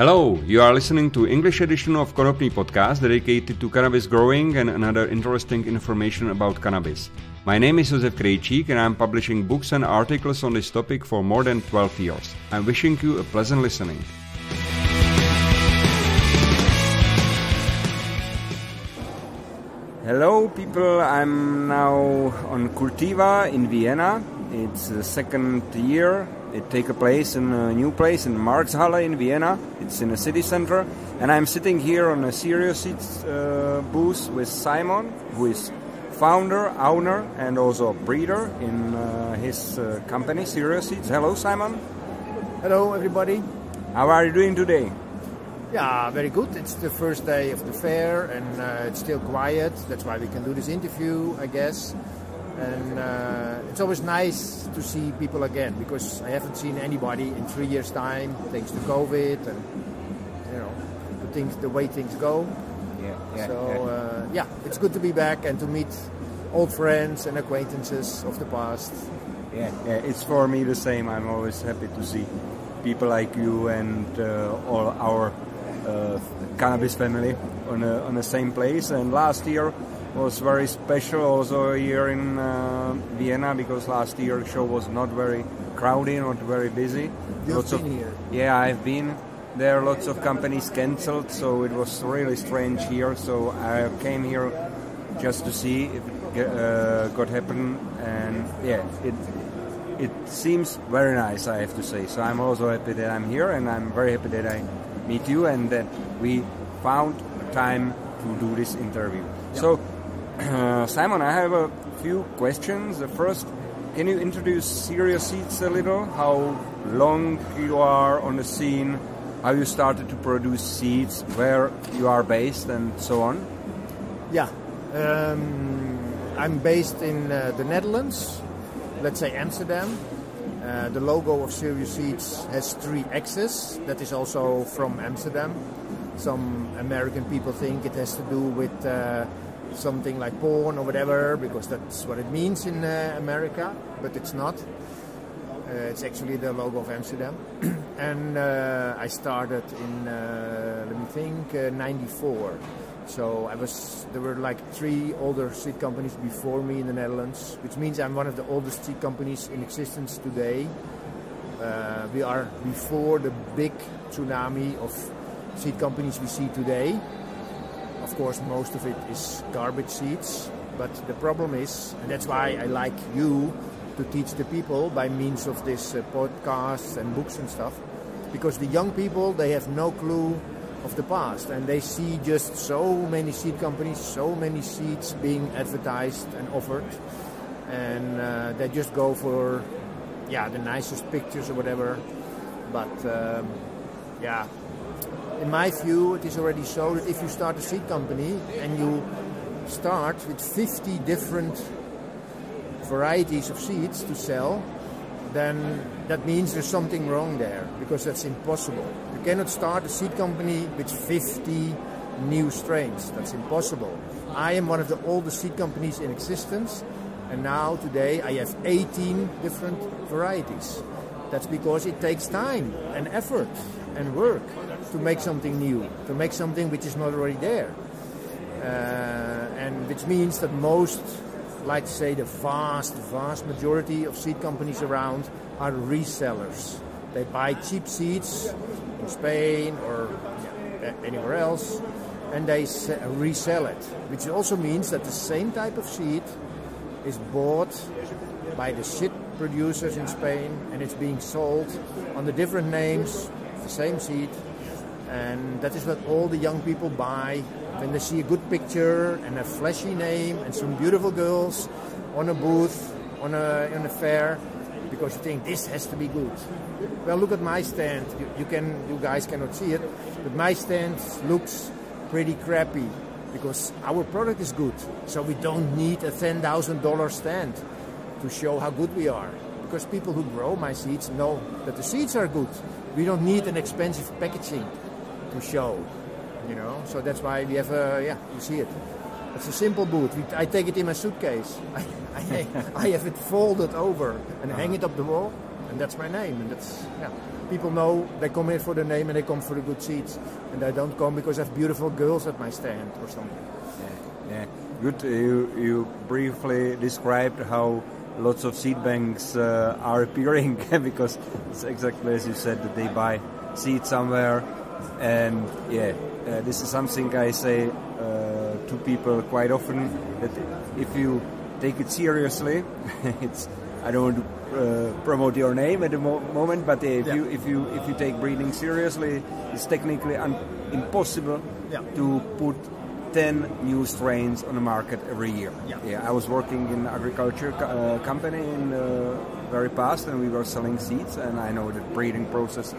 Hello, you are listening to English edition of Konopný podcast dedicated to cannabis growing and another interesting information about cannabis. My name is Josef Krejčík and I am publishing books and articles on this topic for more than 12 years. I am wishing you a pleasant listening. Hello people, I'm now on Cultiva in Vienna. It's the second year. It takes place in a new place in Marxhalle in Vienna. It's in a city center. And I'm sitting here on a Serious Seeds booth with Simon, who is founder, owner, and also a breeder in his company, Serious Seeds. Hello, Simon. Hello, everybody. How are you doing today? Yeah, very good. It's the first day of the fair and it's still quiet. That's why we can do this interview, I guess. And it's always nice to see people again because I haven't seen anybody in 3 years' time thanks to COVID and the way things go. Yeah, it's good to be back and to meet old friends and acquaintances of the past. Yeah, it's for me the same. I'm always happy to see people like you and all our cannabis family on the same place. And last year was very special also here in Vienna because last year the show was not very crowded, not very busy. You've been here? Yeah, I've been there. Lots of companies cancelled, so it was really strange here. So I came here just to see if it could happen, and yeah, it seems very nice, I have to say. So I'm also happy that I'm here, and I'm very happy that I meet you and that we found time to do this interview. Yeah. So, Simon, I have a few questions. The first, can you introduce Serious Seeds a little? How long you are on the scene, how you started to produce seeds, where you are based, and so on? Yeah, I'm based in the Netherlands, let's say Amsterdam. The logo of Serious Seeds has 3 X's. That is also from Amsterdam. Some American people think it has to do with something like porn or whatever, because that's what it means in America, but it's not. It's actually the logo of Amsterdam. And I started in, let me think, 94. So there were like 3 older seed companies before me in the Netherlands, which means I'm one of the oldest seed companies in existence today. We are before the big tsunami of seed companies we see today. Of course, most of it is garbage seeds, but the problem is, and that's why I like you to teach the people by means of this podcasts and books and stuff, because the young people, they have no clue of the past and they see just so many seed companies, so many seeds being advertised and offered, and they just go for the nicest pictures or whatever. But in my view, it is already so that if you start a seed company and you start with 50 different varieties of seeds to sell, then that means there's something wrong there, because that's impossible. You cannot start a seed company with 50 new strains. That's impossible. I am one of the oldest seed companies in existence, and now today I have 18 different varieties. That's because it takes time and effort and work to make something new, to make something which is not already there. And which means that most, like say the vast majority of seed companies around are resellers. They buy cheap seeds in Spain or anywhere else, and they resell it, which also means that the same type of seed is bought by the shit producers in Spain, and it's being sold under different names, the same seed. And that is what all the young people buy when they see a good picture and a flashy name and some beautiful girls on a booth, on a fair, because you think this has to be good. Well, look at my stand. You guys cannot see it, but my stand looks pretty crappy because our product is good. So we don't need a $10,000 stand to show how good we are, because people who grow my seeds know that the seeds are good. We don't need an expensive packaging to show, so that's why we have you see it. It's a simple booth. I take it in my suitcase. I have it folded over and hang it up the wall, and that's my name. And that's people know they come here for the name and they come for the good seats, and they don't come because I have beautiful girls at my stand or something. Yeah. Good. You briefly described how lots of seat banks are appearing because it's exactly as you said, that they buy seats somewhere, and this is something I say to people quite often, that if you take it seriously, I don't want to promote your name at the moment, but if you take breeding seriously, it's technically impossible to put 10 new strains on the market every year. I was working in agriculture company in the very past, and we were selling seeds, and I know the breeding process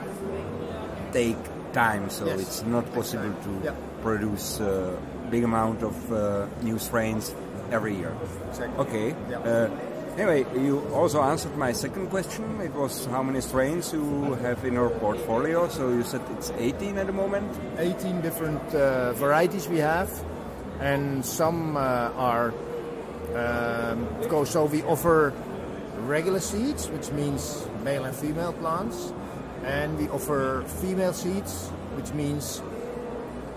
take time, so it's not possible to produce a big amount of new strains every year. Exactly. Okay. Anyway, you also answered my second question. It was how many strains you have in your portfolio. So you said it's 18 at the moment? 18 different varieties we have, and some are so we offer regular seeds, which means male and female plants, and we offer female seeds, which means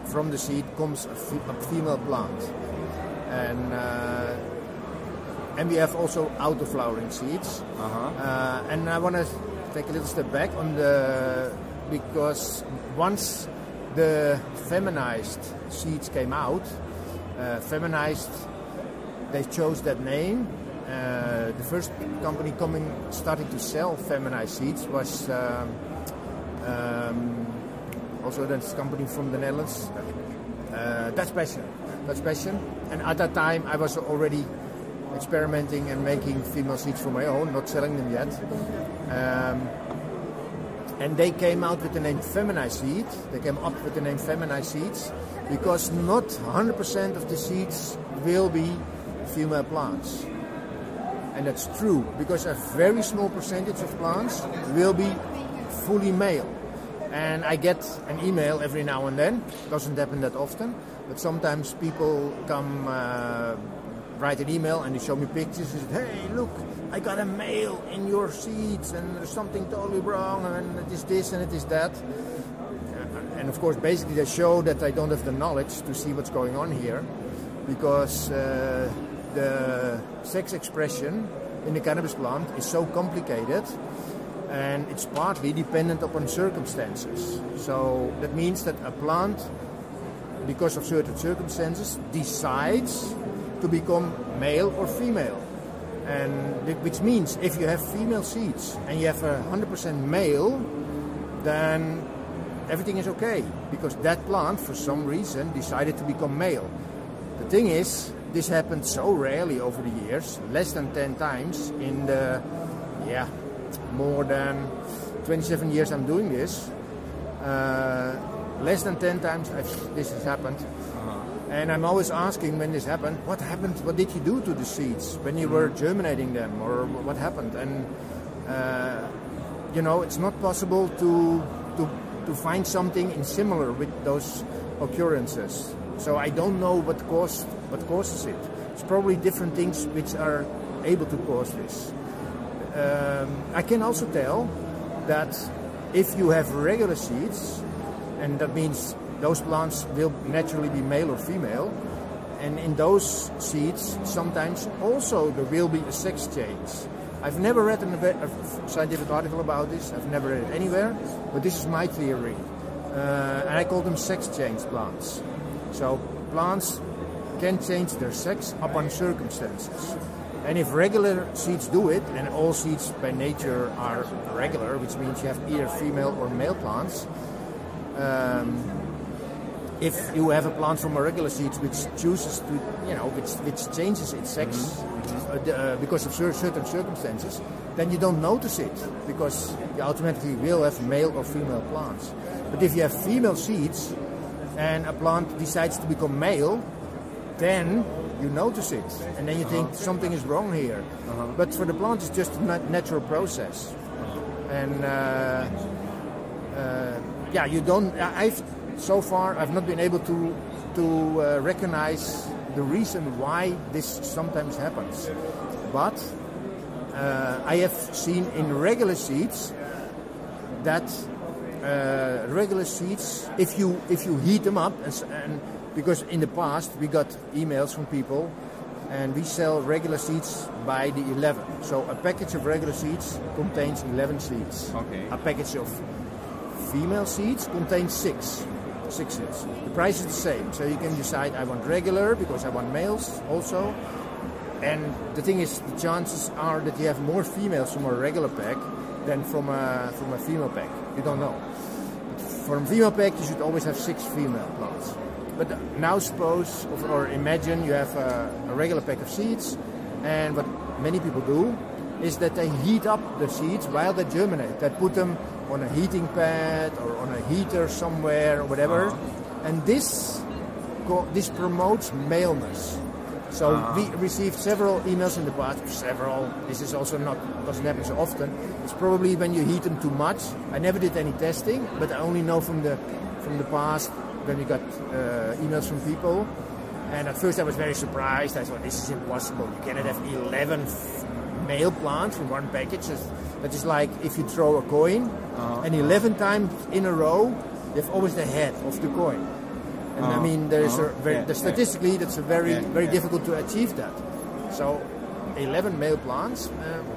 from the seed comes a female plant. And we have also auto-flowering seeds. And I want to take a little step back on because once the feminized seeds came out, feminized, they chose that name. The first company starting to sell feminized seeds was also this company from the Netherlands, Dutch Passion. And at that time I was already experimenting and making female seeds for my own, not selling them yet. And they came out with the name feminized seed. They came up with the name feminized seeds because not 100% of the seeds will be female plants. And that's true, because a very small percentage of plants will be fully male. And I get an email every now and then. Doesn't happen that often, but sometimes people come write an email and they show me pictures and say, hey, look, I got a male in your seeds and there's something totally wrong and it is this and it is that. And of course, basically they show that I don't have the knowledge to see what's going on here, because the sex expression in the cannabis plant is so complicated, and it's partly dependent upon circumstances. So that means that a plant, because of certain circumstances, decides to become male or female. And which means if you have female seeds and you have 100% male, then everything is okay, because that plant for some reason decided to become male. The thing is, this happened so rarely over the years, less than 10 times in the more than 27 years I'm doing this. Less than 10 times this has happened. And I'm always asking when this happened, what happened, what did you do to the seeds when you were germinating them, or what happened? And you know, it's not possible to find something similar with those occurrences. So I don't know what causes it. It's probably different things which are able to cause this. I can also tell that if you have regular seeds, and that means those plants will naturally be male or female, and in those seeds sometimes also there will be a sex change. I've never read a scientific article about this, I've never read it anywhere, but this is my theory. And I call them sex change plants. So plants can change their sex upon circumstances. And if regular seeds do it, and all seeds by nature are regular, which means you have either female or male plants, if you have a plant from a regular seeds which chooses to, which changes its sex because of certain circumstances, then you don't notice it, because you automatically will have male or female plants. But if you have female seeds and a plant decides to become male, then you notice it, and then you think something is wrong here. But for the plant, it's just a natural process. And you don't. So far, I've not been able to recognize the reason why this sometimes happens. But I have seen in regular seeds that regular seeds, if you heat them up, and because in the past we got emails from people, and we sell regular seeds by the 11. So a package of regular seeds contains 11 seeds. Okay. A package of female seeds contains 6 seeds. The price is the same, so you can decide I want regular because I want males also. And the thing is, the chances are that you have more females from a regular pack than from a female pack. You don't know. But from a female pack, you should always have 6 female plants. But now suppose or imagine you have a regular pack of seeds, and what many people do is that they heat up the seeds while they germinate. They put them on a heating pad or on a heater somewhere or whatever, and this promotes maleness. So we received several emails in the past. This is also doesn't happen so often. It's probably when you heat them too much. I never did any testing, but I only know from the past when we got emails from people. And at first I was very surprised. I thought, this is impossible. You cannot have 11 male plants in one package. That is like if you throw a coin, and 11 times in a row, you have always the head of the coin. And I mean, statistically, that's very difficult to achieve that. So, 11 male plants.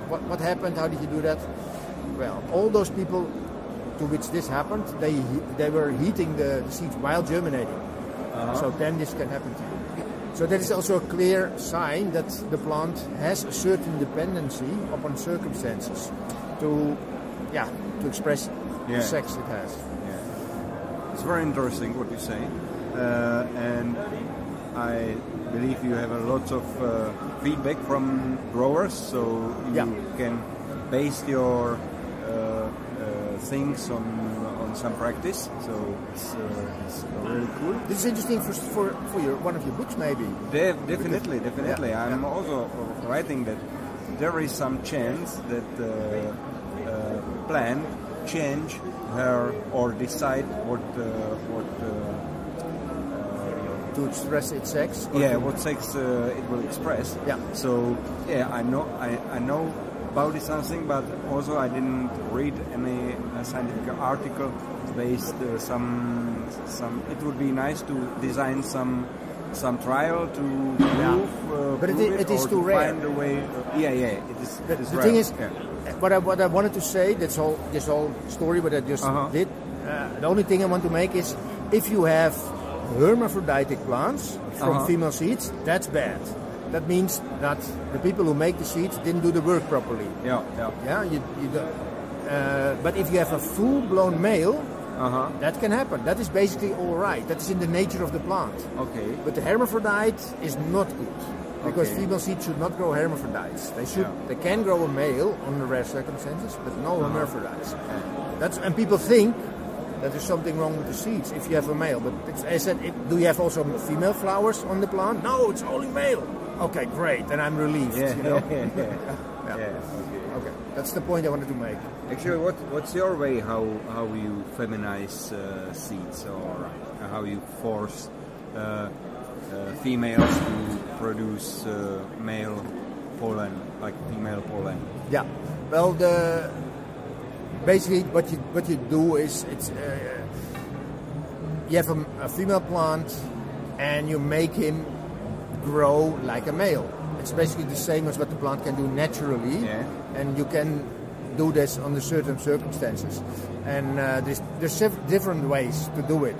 What happened? How did you do that? Well, all those people to which this happened, they were heating the seeds while germinating. So then this can happen to you. So that is also a clear sign that the plant has a certain dependency upon circumstances to express the sex it has. Yeah. It's very interesting what you say, and I believe you have a lot of feedback from growers, so you can base your things on some practice, so it's really cool. This is interesting for one of your books, maybe. Definitely. I'm also writing that there is some chance that plant change her or decide what to express its sex. What sex it will express. Yeah. So I know about it something, but also I didn't read any scientific article based some. It would be nice to design some trial to prove, but it is too rare. Find a way. It is. The thing is, what I wanted to say. This whole story what I just did. The only thing I want to make is if you have hermaphroditic plants from female seeds, that's bad. That means that the people who make the seeds didn't do the work properly. But if you have a full-blown male, that can happen. That is basically all right. That is in the nature of the plant. Okay. But the hermaphrodite is not good because female seeds should not grow hermaphrodites. They can grow a male under rare circumstances, but no hermaphrodites. And people think that there's something wrong with the seeds if you have a male. But as I said, do you have also female flowers on the plant? No, it's only male. Okay, great. Then I'm relieved. Okay, that's the point I wanted to make. Actually, what's your way how you feminize seeds, or how you force females to produce male pollen, like female pollen? Yeah. Well, basically what you do is you have a female plant and you make him grow like a male. It's basically the same as what the plant can do naturally, and you can do this under certain circumstances. And there's different ways to do it.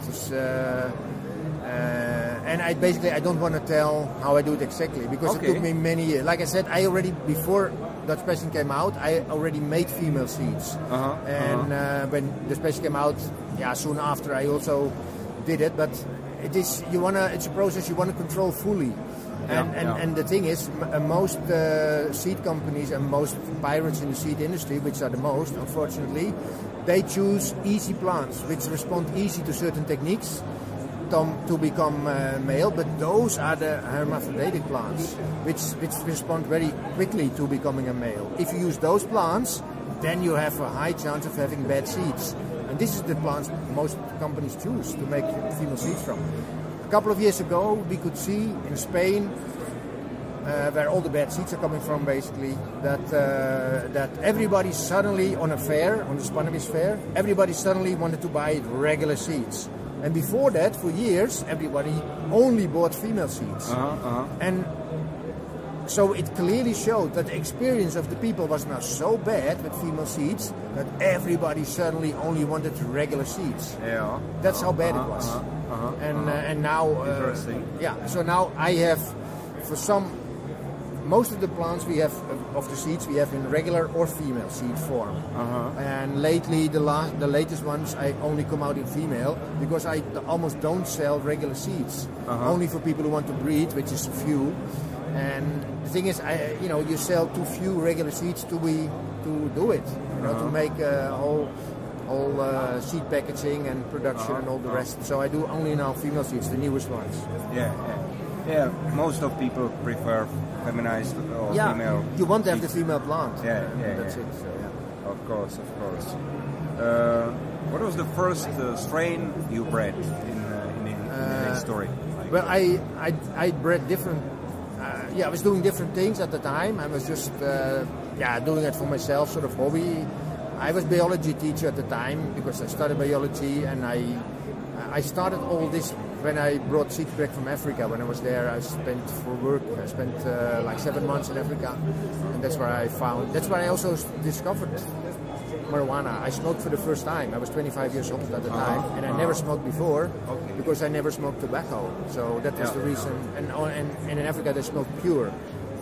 And I don't want to tell how I do it exactly because it took me many years. Like I said, before Dutch Passion came out, I already made female seeds. When Dutch Passion came out, soon after I also did it. But it's a process you want to control fully. And the thing is, most seed companies and most pirates in the seed industry, which are the most, unfortunately, they choose easy plants, which respond easy to certain techniques to become male, but those are the hermaphroditic plants, which respond very quickly to becoming a male. If you use those plants, then you have a high chance of having bad seeds. And this is the plants most companies choose to make female seeds from. A couple of years ago, we could see in Spain where all the bad seeds are coming from, basically. That everybody suddenly on a fair, on the Spannabis fair, everybody suddenly wanted to buy regular seeds. And before that, for years, everybody only bought female seeds. And so it clearly showed that the experience of the people was now so bad with female seeds that everybody suddenly only wanted regular seeds. Yeah. That's how bad it was. And now, interesting. Yeah. So now I have, for most of the plants we have of the seeds we have in regular or female seed form. And lately, the latest ones I only come out in female because I almost don't sell regular seeds. Only for people who want to breed, which is few. And the thing is, you sell too few regular seeds to do it. To make whole seed packaging and production and all the rest. So I do only now female seeds, the newest ones. Yeah. Most of people prefer feminized or female. You want to have the female plant. That's it. So, Of course. What was the first strain you bred in the history? Well, I bred different. I was doing different things at the time. I was just doing it for myself, sort of hobby. I was biology teacher at the time because I studied biology, and I started all this when I brought seeds back from Africa. When I was there, I spent like 7 months in Africa, and that's where I also discovered marijuana. I smoked for the first time. I was 25 years old at the time, and I never smoked before because I never smoked tobacco. So that was the reason. And in Africa they smoke pure.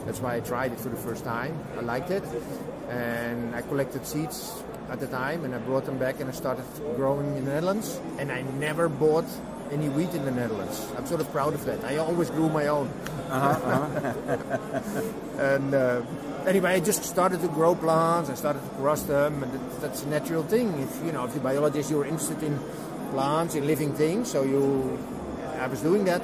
That's why I tried it for the first time. I liked it, and I collected seeds at the time, and I brought them back, and I started growing in the Netherlands. And I never bought any wheat in the Netherlands. I'm sort of proud of that. I always grew my own. And anyway, I just started to grow plants. I started to cross them, and that's a natural thing. If you're a biologist, you're interested in plants, in living things. So I was doing that,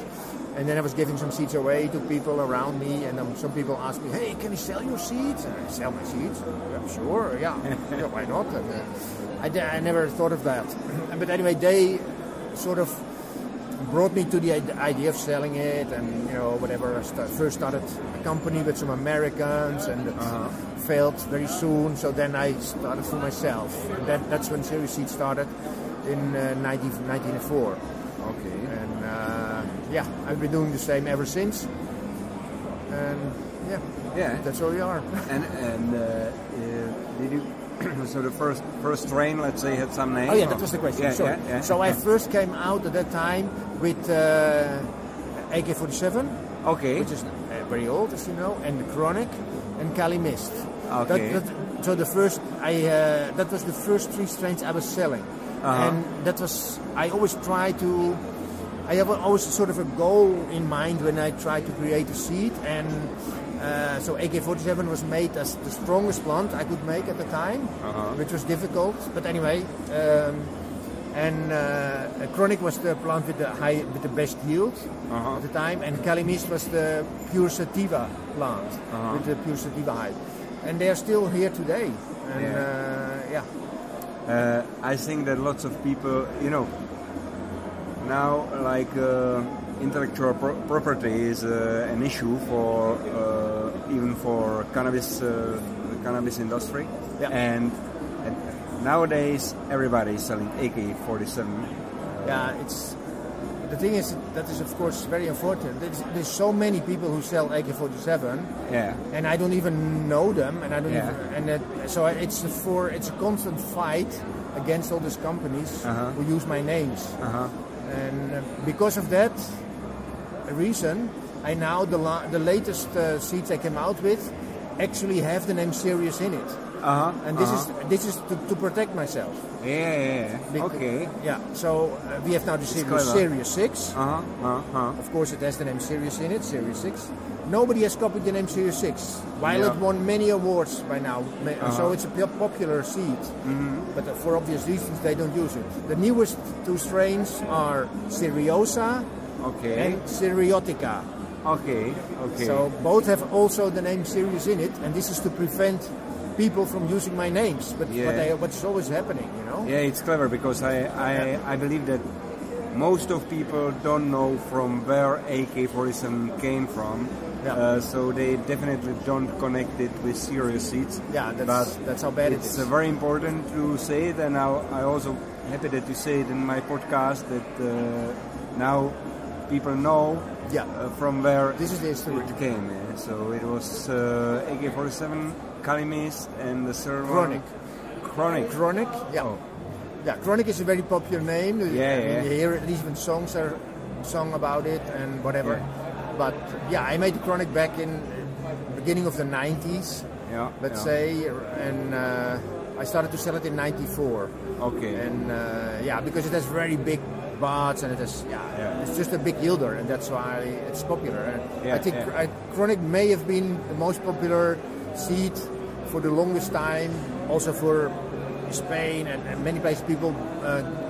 and then I was giving some seeds away to people around me. And some people asked me, "Hey, can you sell your seeds?" And I sell my seeds. Yeah, sure, yeah, why not? And, I never thought of that. But anyway, they sort of brought me to the idea of selling it, and whatever. I first started a company with some Americans, and it failed very soon. So then I started for myself, and that's when Serious Seed started in 1904. Okay. And I've been doing the same ever since. And that's where we are. And did you? So the first strain, let's say, had some name? Oh yeah, that was the question. So I first came out at that time with AK-47, which is very old, as you know, and the Chronic, and Kali Mist. Okay. So the first, that was the first 3 strains I was selling, and that was I always try to. I have always sort of a goal in mind when I try to create a seed, and so AK-47 was made as the strongest plant I could make at the time, which was difficult. But anyway, Chronic was the plant with the best yield at the time, and Kali Mist was the pure sativa plant with the pure sativa height, and they are still here today. And I think that lots of people, now like intellectual property is an issue for even for cannabis industry, and nowadays everybody is selling AK-47. The thing is, that is of course very unfortunate. There's so many people who sell AK-47, and I don't even know them, and I don't so it's a constant fight against all these companies who use my names. And because of that reason, I now the latest seeds I came out with actually have the name Serious in it. And this is to protect myself. Okay. So we have now the Serious 6. Of course, it has the name Serious in it, Serious 6. Nobody has copied the name Serious 6, while it won many awards by now. So it's a popular seed, but for obvious reasons they don't use it. The newest 2 strains are Seriosa and Seriotica. Okay. So both have also the name Serious in it, and this is to prevent people from using my names. But what's always happening, Yeah, it's clever because I believe that most of people don't know from where AK-47 came from, Yeah. So they definitely don't connect it with serious seeds. Yeah, but that's how bad it's it is. very important to say it, and I also happy that you say it in my podcast that now people know from where this is the history. it came. So it was AK-47, Kalimist, and the server Chronic. Yeah. Oh. Yeah, Chronic is a very popular name. Yeah. You hear even songs are sung about it and whatever. Yeah. But yeah, I made the Chronic back in the beginning of the 90s, let's say, and I started to sell it in 94. Okay. And because it has very big buds and it has, it's just a big yielder, and that's why it's popular. And I think Chronic may have been the most popular seed for the longest time, also for Spain and many places people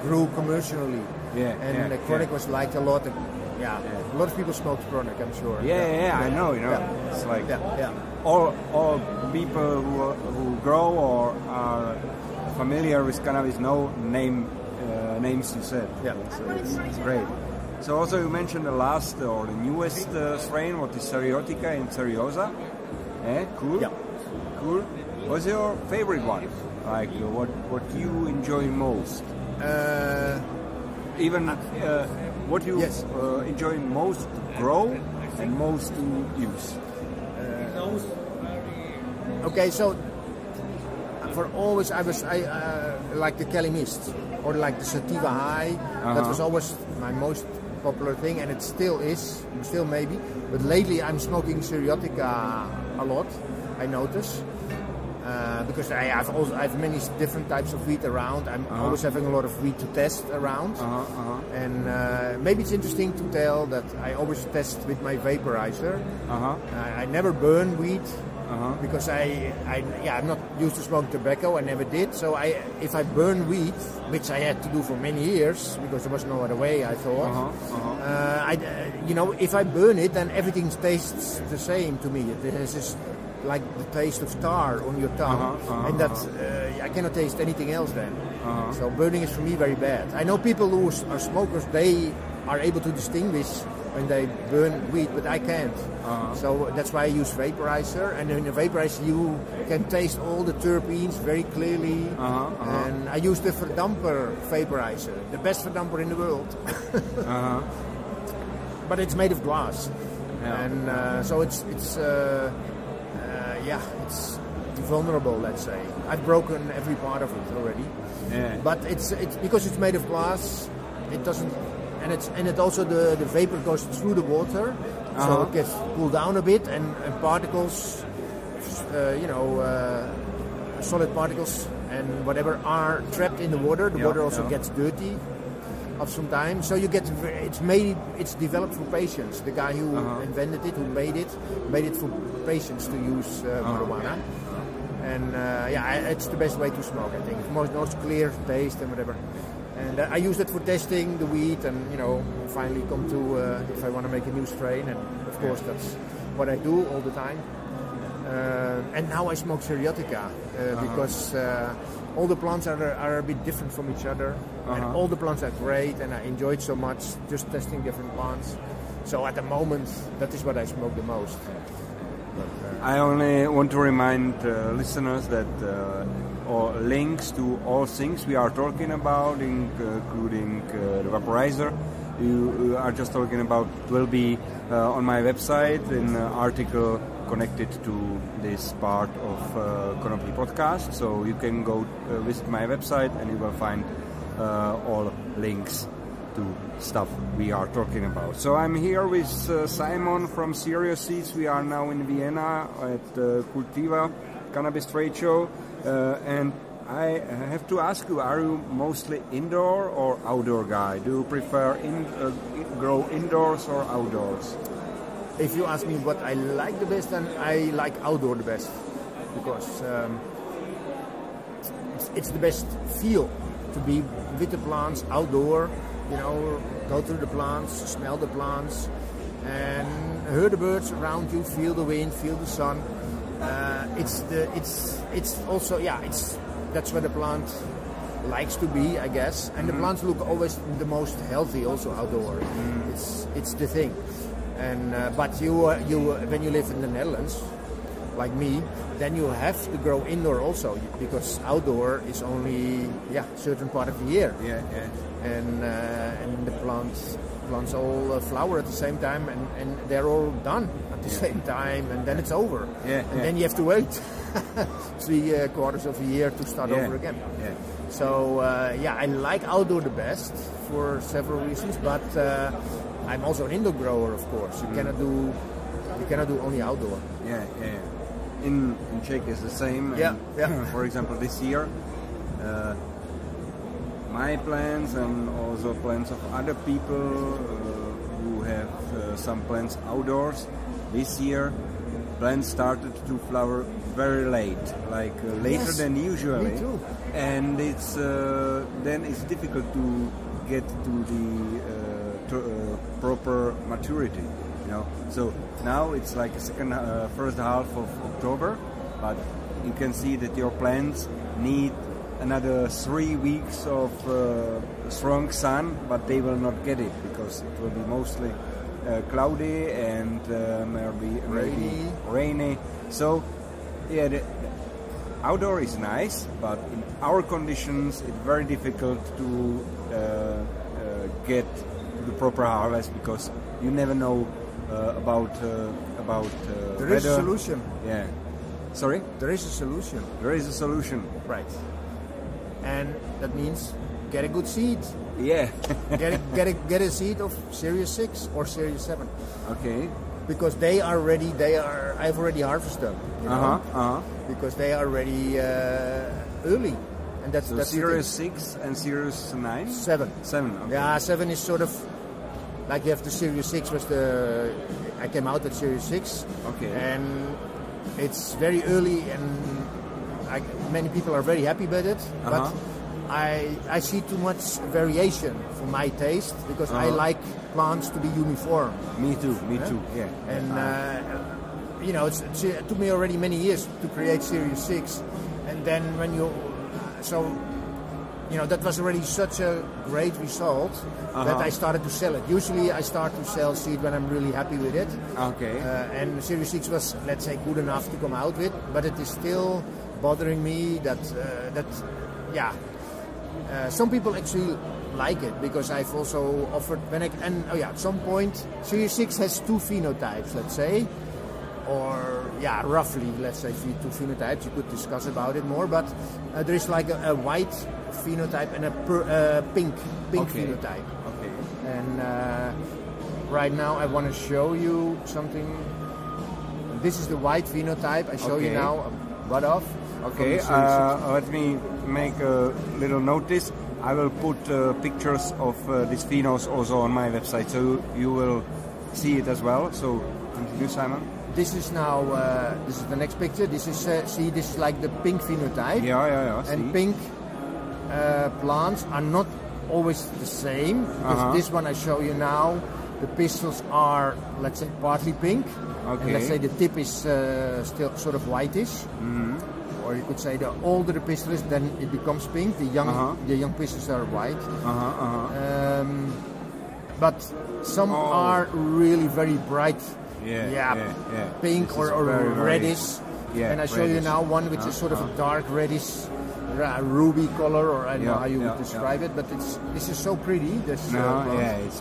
grew commercially. Chronic was liked a lot. A lot of people smoked Chronic, I'm sure. I know. It's like all people who grow or are familiar with cannabis know names you said. So it's great. So also you mentioned the last or the newest strain, what is Seriotica in Seriosa. Cool. Yeah. Cool. What's your favorite one? Like what you enjoy most? What you enjoy most to grow and most to use? Okay, so for always I like the Kalimist or like the Sativa High. That was always my most popular thing, and it still is, still maybe. But lately I'm smoking Seriotica a lot, I notice. Because I have many different types of weed around. I'm always having a lot of weed to test around. And maybe it's interesting to tell that I always test with my vaporizer. I never burn weed because I'm not used to smoke tobacco. I never did. So if I burn weed, which I had to do for many years because there was no other way, I thought. If I burn it, then everything tastes the same to me. It has this like the taste of tar on your tongue, and that I cannot taste anything else then. So burning is for me very bad. I know people who are smokers, they are able to distinguish when they burn weed, but I can't. So that's why I use vaporizer, and in a vaporizer you can taste all the terpenes very clearly. And I use the Verdamper vaporizer, the best Verdamper in the world. But it's made of glass, and so it's vulnerable, let's say. I've broken every part of it already. But it's because it's made of glass, it doesn't, and it also the vapor goes through the water, so it gets cooled down a bit, and particles, solid particles and whatever are trapped in the water. The water also gets dirty of some time, so you get it's developed for patients. The guy who invented it, who made it for patients to use marijuana, and it's the best way to smoke, I think. It's most clear taste and whatever. And I use it for testing the weed, and finally come to if I want to make a new strain, and of course that's what I do all the time. And now I smoke Seriotica because all the plants are a bit different from each other, and all the plants are great, and I enjoy it so much just testing different plants. So at the moment, that is what I smoke the most. But, I only want to remind listeners that or links to all things we are talking about, including the vaporizer you are just talking about, will be on my website in an article connected to this part of Konopí podcast. So you can go visit my website and you will find all links to stuff we are talking about. So I'm here with Simon from Serious Seeds. We are now in Vienna at Cultiva Cannabis Trade Show, and I have to ask you, are you mostly indoor or outdoor guy? Do you prefer grow indoors or outdoors? If you ask me what I like the best, then I like outdoor the best, because it's the best feel to be with the plants outdoor. Go through the plants, smell the plants, and hear the birds around you, feel the wind, feel the sun. That's where the plant likes to be, I guess. And the plants look always the most healthy also outdoor. It's the thing. And but you when you live in the Netherlands, like me, then you have to grow indoor also, because outdoor is only certain part of the year. And the plants all flower at the same time, and they're all done at the same time, and then it's over. And then you have to wait 3 quarters of a year to start over again. So I like outdoor the best for several reasons, but I'm also an indoor grower, of course. You cannot do only outdoor. In Czech is the same. For example, this year, my plants and also plants of other people who have some plants outdoors, this year plants started to flower very late, like later than usually. Me too. And it's then it's difficult to get to the proper maturity. So now it's like first half of October, but you can see that your plants need another 3 weeks of strong sun, but they will not get it because it will be mostly cloudy and maybe rainy. So the outdoor is nice, but in our conditions it's very difficult to get the proper harvest, because you never know about there weather. is a solution. Sorry? There is a solution. There is a solution. Right. And that means get a good seed. Get a seed of Series 6 or Series 7. Okay. Because they are ready. I've already harvested them. Because they are ready early. And that's Series 6 and Series 9? 7. 7. Okay. Yeah, 7 is sort of like you have the Series 6 was I came out with Series 6. Okay. And it's very early, and many people are very happy with it. But I see too much variation for my taste, because I like plants to be uniform. Me too. Yeah. And it took me already many years to create Series 6, and then that was already such a great result that I started to sell it. Usually I start to sell seed when I'm really happy with it. Okay. And Series 6 was, let's say, good enough to come out with, but it is still bothering me that some people actually like it, because I've also offered at some point Series 6 has 2 phenotypes, let's say, or roughly, let's say 2 phenotypes. You could discuss about it more, but there is like a white phenotype and a pink phenotype. Okay. And right now I want to show you something. This is the white phenotype. I show you now a bud off. Okay, let me make a little notice. I will put pictures of these phenos also on my website, so you will see it as well. So introduce, Simon. This is now. This is the next picture. This is this is like the pink phenotype. Yeah. And pink plants are not always the same, because this one I show you now, the pistils are, let's say, partly pink. Okay. And let's say the tip is still sort of whitish. Or you could say the older the pistil is, then it becomes pink. The young pistils are white. But some are really very bright. Pink or reddish. And I show you now one which is sort of a dark reddish, ruby color, or I don't know how you would describe it. But this is so pretty. It's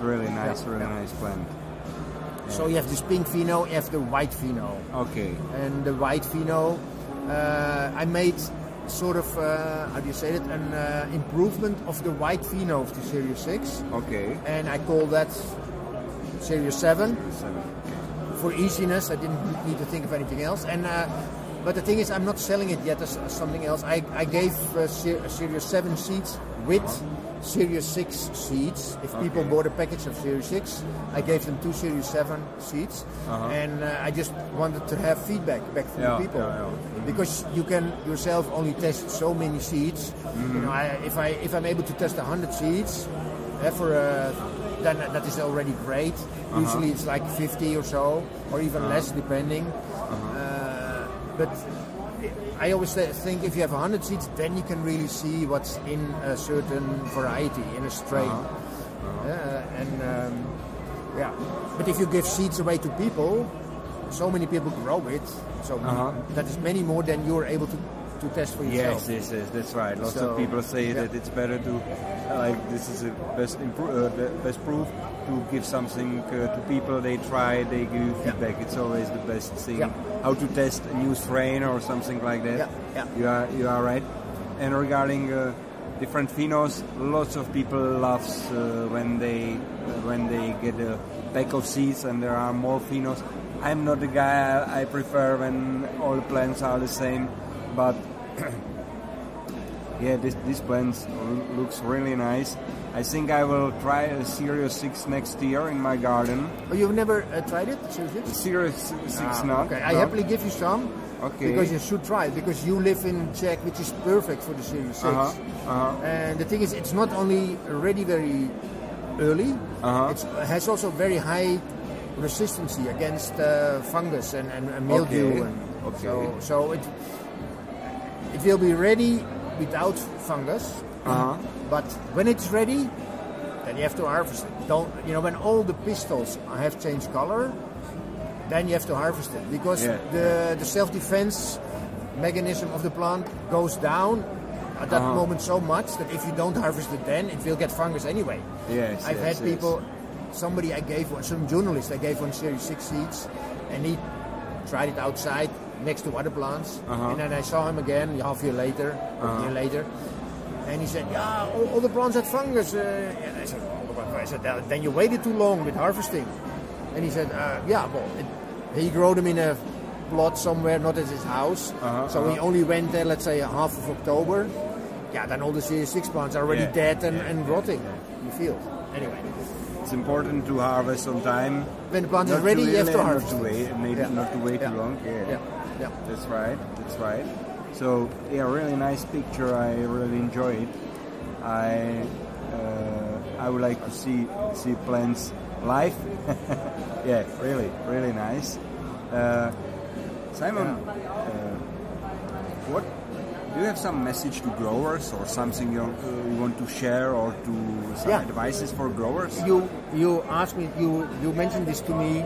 really nice, nice plant. So you have this pink pheno, you have the white pheno. Okay. And the white pheno, I made sort of, how do you say it, an improvement of the white pheno of the Series 6. Okay. And I call that Series 7. Okay. For easiness, I didn't need to think of anything else. And but the thing is, I'm not selling it yet as something else. I gave Series 7 seeds with Series 6 seeds. If people bought a package of Series 6, I gave them 2 Series 7 seeds. And I just wanted to have feedback back from the people. Because you can yourself only test so many seeds. You know, if I'm able to test 100 seeds, then that is already great. Usually it's like 50 or so, or even less, depending. But I always think if you have 100 seeds, then you can really see what's in a certain variety, in a strain. Yeah, but if you give seeds away to people, so many people grow it, so that is many more than you're able to test for yourself. Yes, that's right. Lots of people say that it's better to, like, this is the best proof, to give something to people. They try, they give you feedback. It's always the best thing. How to test a new strain or something like that. You are right. And regarding different phenos, lots of people love when they get a pack of seeds and there are more phenos. I'm not a guy. I prefer when all the plants are the same, but yeah, this plant looks really nice. I think I will try a Series 6 next year in my garden. Oh, you've never tried it? Series 6 not. Okay, I happily give you some. Okay. Because you should try it, because you live in Czech, which is perfect for the Series 6. And the thing is, it's not only ready very early, it has also very high resistance against fungus and mildew. So it will be ready without fungus. But when it's ready, then you have to harvest it. When all the pistils have changed color, then you have to harvest it, because the self-defense mechanism of the plant goes down at that moment so much that if you don't harvest it, then it will get fungus anyway. I've had people, somebody some journalist, I gave one Series 6 seeds, and he tried it outside next to other plants, and then I saw him again half a year later, and he said, yeah, all the plants had fungus. I said, then you waited too long with harvesting. And he said, he grew them in a plot somewhere, not at his house. So he only went there, let's say, half of October. Yeah, then all the Series 6 plants are already dead and rotting in the field. Anyway. It's important to harvest on time. When the plant is ready, you have to harvest. Not to wait too long. That's right. So, really nice picture. I really enjoy it. I would like to see plants live. Really nice. Simon, what do you have some message to growers or something you want to share, or to some advices for growers? You asked me, you mentioned this to me,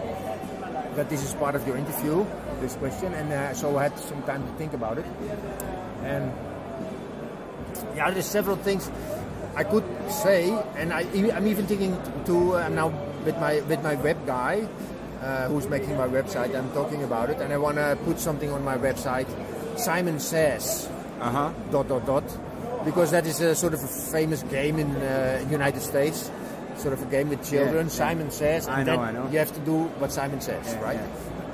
that this is part of your interview, this question, and so I had some time to think about it. And there's several things I could say, and I'm even thinking to now with my web guy who's making my website. I'm talking about it, and I want to put something on my website. Simon says ... because that is a sort of a famous game in United States, sort of a game with children. Simon says, and I know. You have to do what Simon says, right?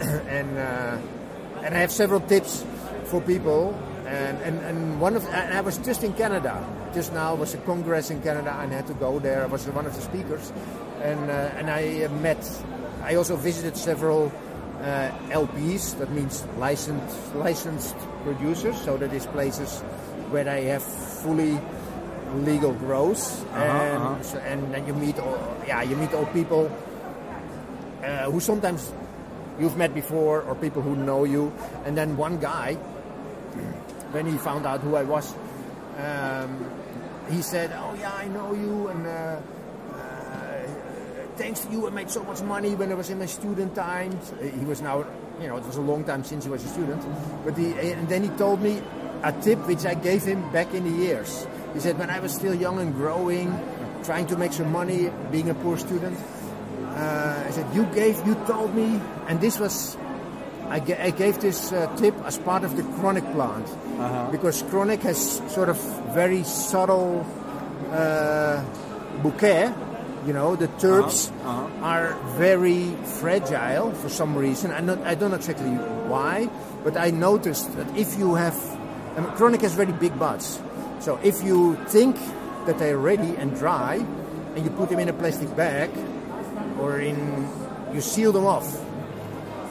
And I have several tips for people. And I was just in Canada. Just now was a congress in Canada, and I had to go there. I was one of the speakers, and I also visited several LPs. That means licensed producers. So that is places where they have fully legal growth, and then you meet all people who sometimes you've met before, or people who know you. And then one guy, when he found out who I was, he said, "Oh yeah, I know you, and thanks to you, I made so much money when I was in my student times." He was now, it was a long time since he was a student, but and then he told me a tip which I gave him back in the years. He said, when I was still young and growing, trying to make some money, being a poor student, I said, you told me, and this was, I gave this tip as part of the chronic plant, because chronic has sort of very subtle bouquet. The terps are very fragile for some reason. I don't know exactly why, but I noticed that if you have, chronic has very big buds. So if you think that they're ready and dry, and you put them in a plastic bag, or you seal them off,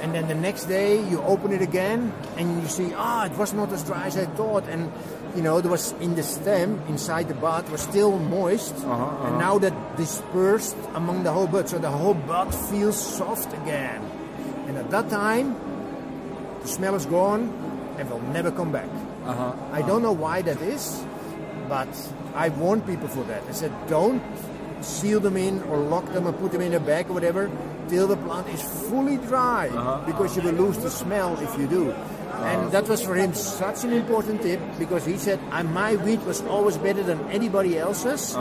and then the next day you open it again, and you see, it was not as dry as I thought, and there was in the stem, inside the bud, was still moist, and now that dispersed among the whole bud, so the whole bud feels soft again. And at that time, the smell is gone and will never come back. I don't know why that is, but I warn people for that. I said, don't seal them in or lock them and put them in a bag or whatever till the plant is fully dry, because you will lose the smell if you do. And that was for him such an important tip, because he said, my wheat was always better than anybody else's,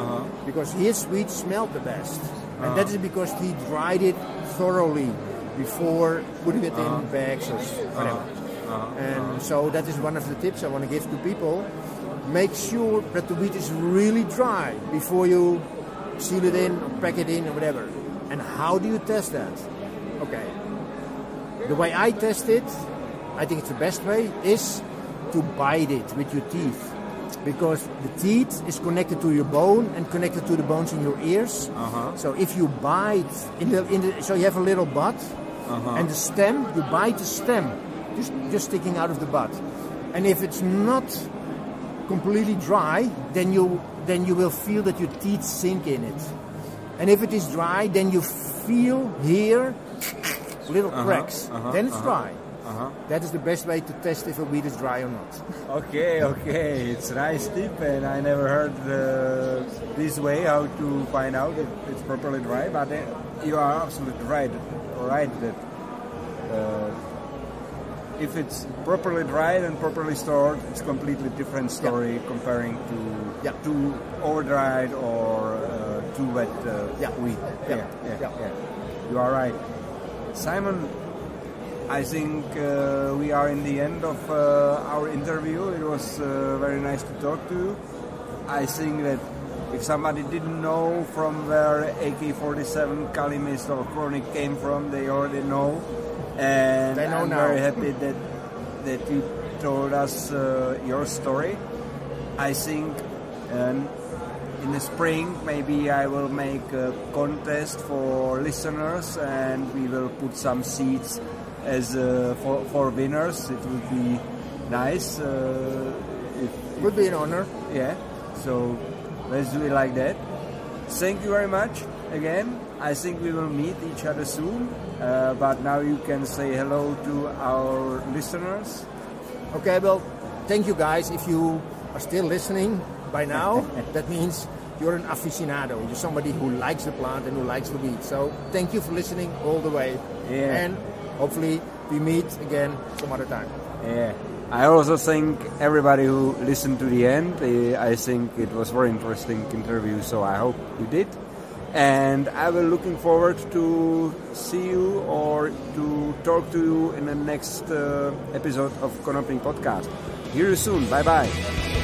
because his wheat smelled the best. And that is because he dried it thoroughly before putting it in bags or whatever. And so that is one of the tips I want to give to people. Make sure that the wheat is really dry before you seal it in or pack it in or whatever. And how do you test that? Okay. The way I test it, I think it's the best way, is to bite it with your teeth. Because the teeth is connected to your bone and connected to the bones in your ears. So if you bite, so you have a little bud, and the stem, you bite the stem, just sticking out of the bud. And if it's not completely dry, then you will feel that your teeth sink in it. And if it is dry, then you feel here little cracks. Then it's dry. That is the best way to test if a wheat is dry or not. Okay, it's a nice tip, and I never heard this way how to find out if it's properly dry. But you are absolutely right that if it's properly dried and properly stored, it's a completely different story comparing to too over dried or too wet wheat. You are right, Simon. I think we are in the end of our interview. It was very nice to talk to you. I think that if somebody didn't know from where AK-47, Kalimist or Chronic came from, they already know. And they know I'm now. very happy that you told us your story. I think in the spring maybe I will make a contest for listeners, and we will put some seeds as for winners. It would be nice. Would be an honor. Yeah. So let's do it like that. Thank you very much again. I think we will meet each other soon. But now you can say hello to our listeners. Okay, well, thank you guys. If you are still listening by now, that means you're an aficionado. You're somebody who likes the plant and who likes the wheat. So thank you for listening all the way. Yeah. And hopefully we meet again some other time. Yeah. I also thank everybody who listened to the end. I think it was a very interesting interview, so I hope you did. And I will looking forward to see you or to talk to you in the next episode of Konopnik Podcast. Hear you soon. Bye bye.